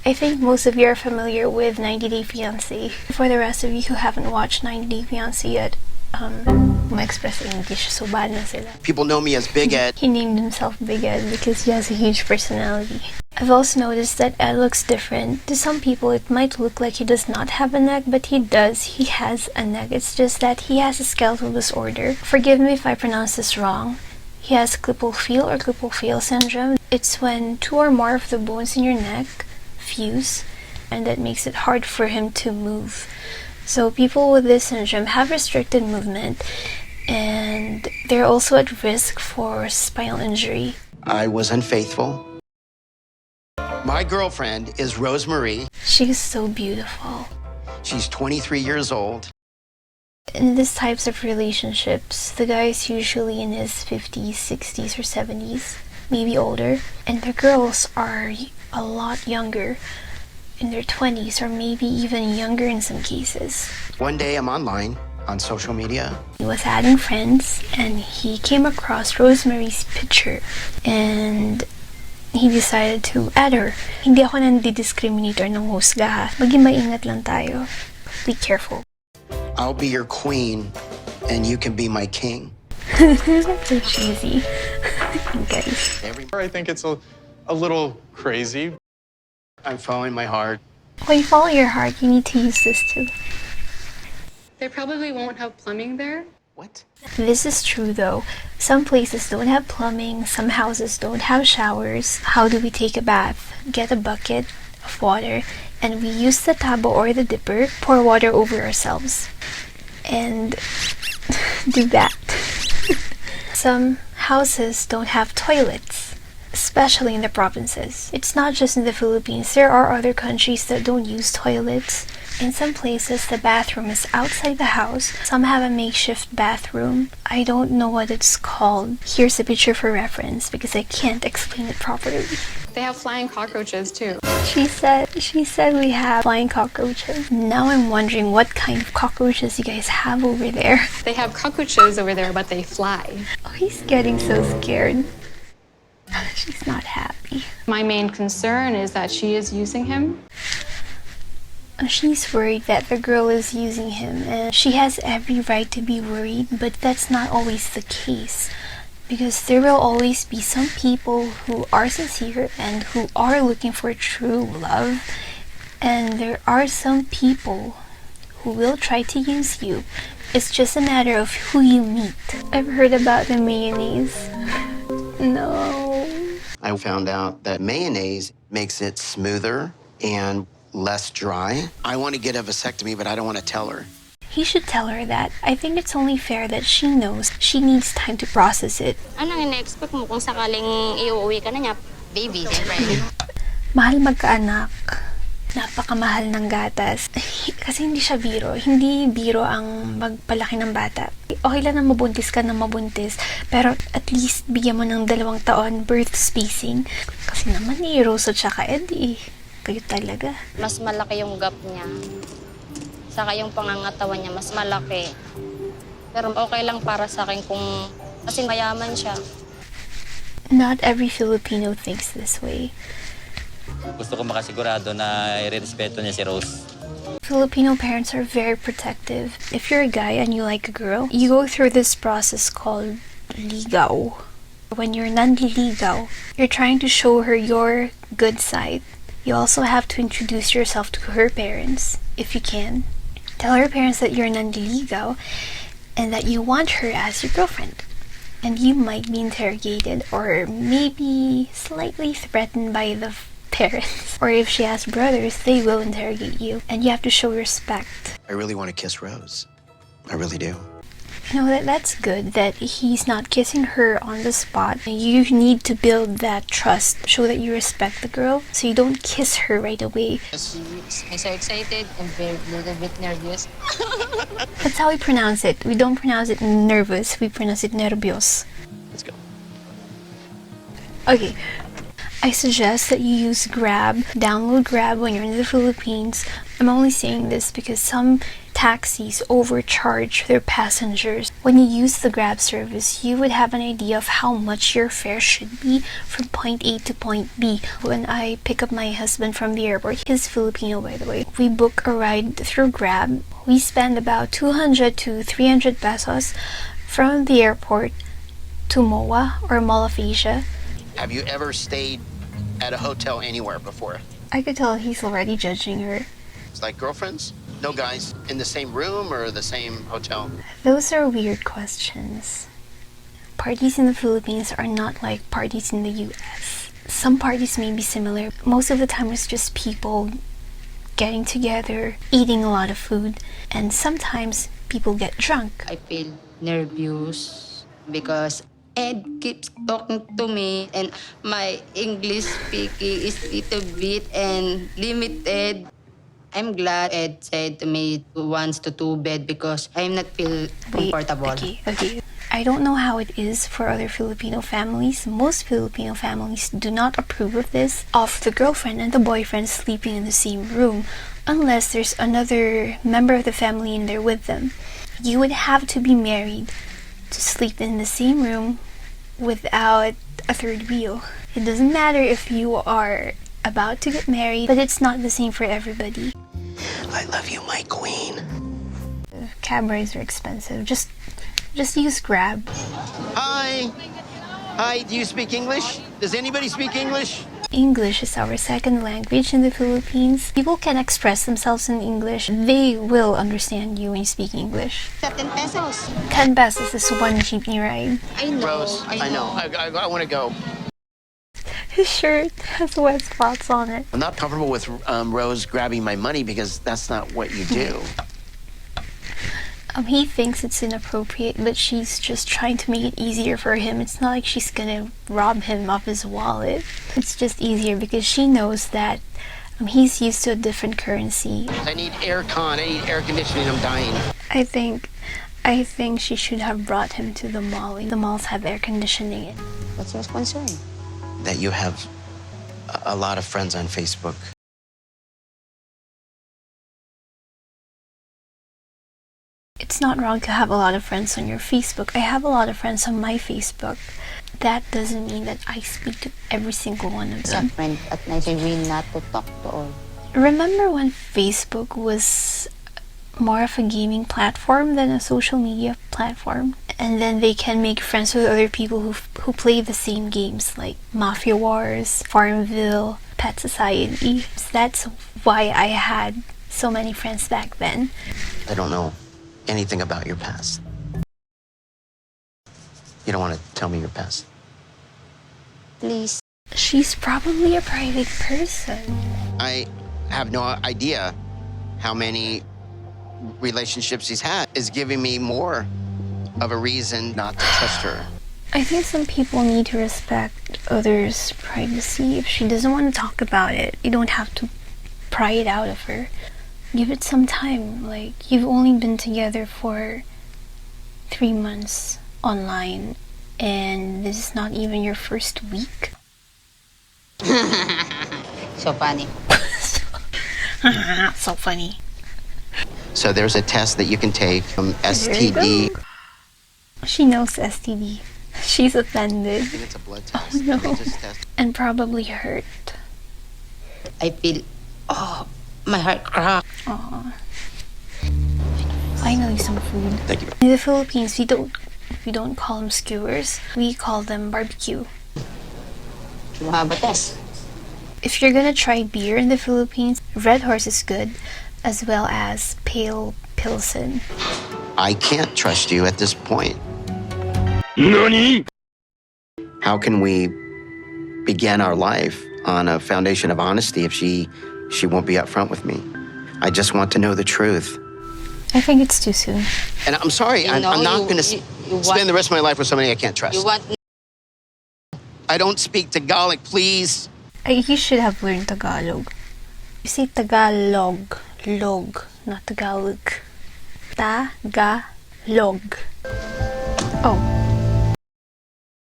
I think most of you are familiar with 90 Day Fiance. For the rest of you who haven't watched 90 Day Fiance yet, ma-express English, so bad na sila. People know me as Big Ed. He named himself Big Ed because he has a huge personality. I've also noticed that Ed looks different. To some people, it might look like he does not have a neck, but he does. He has a neck. It's just that he has a skeletal disorder. Forgive me if I pronounce this wrong. He has Klippel-Feil or Klippel-Feil syndrome. It's when two or more of the bones in your neck fuse, and that makes it hard for him to move. So people with this syndrome have restricted movement, and they're also at risk for spinal injury. I was unfaithful. My girlfriend is Rosemarie. She's so beautiful. She's 23 years old. In these types of relationships, the guy is usually in his 50s, 60s, or 70s, maybe older, and the girls are a lot younger, in their 20s, or maybe even younger in some cases. One day I'm online on social media. He was adding friends, and he came across Rosemarie's picture, and he decided to add her. Hindi ako nandi-discriminate or nang husga ha. Maging maingat lang tayo. Be careful. I'll be your queen, and you can be my king. So cheesy. Guys. I think it's a little crazy. I'm following my heart. When you follow your heart, you need to use this too. They probably won't have plumbing there. What? This is true though. Some places don't have plumbing, some houses don't have showers. How do we take a bath? Get a bucket of water and we use the tabo or the dipper, pour water over ourselves, and do that. Some houses don't have toilets, especially in the provinces. It's not just in the Philippines. There are other countries that don't use toilets. In some places, the bathroom is outside the house. Some have a makeshift bathroom. I don't know what it's called. Here's a picture for reference because I can't explain it properly. They have flying cockroaches too. She said we have flying cockroaches. Now I'm wondering what kind of cockroaches you guys have over there. They have cockroaches over there, but they fly. Oh, he's getting so scared. She's not happy. My main concern is that she is using him. She's worried that the girl is using him, and she has every right to be worried, but that's not always the case. Because there will always be some people who are sincere and who are looking for true love, and there are some people who will try to use you. It's just a matter of who you meet. I've heard about the mayonnaise. No. I found out that mayonnaise makes it smoother and less dry. I want to get a vasectomy, but I don't want to tell her. He should tell her that. I think it's only fair that she knows she needs time to process it. Anong ina-expect mo kung sakaling iuwi ka na niya? Baby, siyempre. Mahal magkaanak. Napakamahal ng gatas. Kasi hindi siya biro. Hindi biro ang magpalaki ng bata. Okay lang na mabuntis ka na mabuntis, pero at least bigyan mo ng 2 taon birth spacing. Kasi naman ni Rose at saka Eddie, kayo talaga. Mas malaki yung gap niya. Saka yung pangangatawan niya, mas malaki. Pero okay lang para sa akin kung kasi mayaman siya. Not every Filipino thinks this way. Gusto ko makasigurado na i-respeto niya si Rose. Filipino parents are very protective. If you're a guy and you like a girl, you go through this process called ligaw. When you're nanliligaw, you're trying to show her your good side. You also have to introduce yourself to her parents, if you can. Tell her parents that you're nanliligaw and that you want her as your girlfriend. And you might be interrogated or maybe slightly threatened by the parents. Or if she has brothers, they will interrogate you. And you have to show respect. I really want to kiss Rose. I really do. You know, that's good that he's not kissing her on the spot. You need to build that trust. Show that you respect the girl, so you don't kiss her right away. I'm so excited. I'm a little bit nervous. That's how we pronounce it. We don't pronounce it nervous. We pronounce it nervios. Let's go. Okay. I suggest that you use Grab. Download Grab when you're in the Philippines. I'm only saying this because some taxis overcharge their passengers. When you use the Grab service, you would have an idea of how much your fare should be from point A to point B. When I pick up my husband from the airport, he's Filipino by the way, we book a ride through Grab. We spend about 200 to 300 pesos from the airport to MOA or Mall of Asia. Have you ever stayed at a hotel anywhere before? I could tell he's already judging her. It's like girlfriends? No guys in the same room or the same hotel? Those are weird questions. Parties in the Philippines are not like parties in the US. Some parties may be similar. Most of the time it's just people getting together, eating a lot of food, and sometimes people get drunk. I feel nervous because Ed keeps talking to me and my English speaking is little bit and limited. I'm glad Ed said to me once to two bed because I'm not feel comfortable. Okay. I don't know how it is for other Filipino families. Most Filipino families do not approve of this, of the girlfriend and the boyfriend sleeping in the same room, unless there's another member of the family in there with them. You would have to be married to sleep in the same room without a third wheel. It doesn't matter if you are about to get married, but it's not the same for everybody. I love you, my queen. Cab rides are expensive. Just use Grab. Hi, do you speak English? Does anybody speak English? English is our second language in the Philippines. People can express themselves in English. They will understand you when you speak English. 10 pesos. 10 pesos is one jeepney ride. I know. Rose, I know. I want to go. His shirt has wet spots on it. I'm not comfortable with Rose grabbing my money because that's not what you do. He thinks it's inappropriate, but she's just trying to make it easier for him. It's not like she's gonna rob him of his wallet. It's just easier because she knows that he's used to a different currency. I need aircon. I need air conditioning. I'm dying. I think she should have brought him to the mall. The malls have air conditioning. What's your concern? That you have a lot of friends on Facebook. It's not wrong to have a lot of friends on your Facebook. I have a lot of friends on my Facebook. That doesn't mean that I speak to every single one of them. Friend at night, I mean not to talk to all. Remember when Facebook was more of a gaming platform than a social media platform? And then they can make friends with other people who play the same games like Mafia Wars, Farmville, Pet Society. That's why I had so many friends back then. I don't know anything about your past. You don't want to tell me your past? Please. She's probably a private person. I have no idea how many relationships he's had. Is giving me more of a reason not to trust her. I think some people need to respect others' privacy. If she doesn't want to talk about it, you don't have to pry it out of her. Give it some time. Like, you've only been together for 3 months online, and this is not even your first week. So funny. So funny. So there's a test that you can take from There you STD. go. She knows STD. She's offended. I think it's a blood test. Oh, no. They just test. And probably hurt. I feel, my heart cracked. Aw. Finally some food. Thank you. In the Philippines, we don't call them skewers. We call them barbecue. Mahaba test. If you're gonna try beer in the Philippines, Red Horse is good, as well as Pale Pilsen. I can't trust you at this point. How can we begin our life on a foundation of honesty if she won't be upfront with me? I just want to know the truth. I think it's too soon. And I'm sorry, I'm not going to spend the rest of my life with somebody I can't trust. You want I don't speak Tagalog, please. You should have learned Tagalog. You say Tagalog. Log, not Tagalog. Tagalog. Oh.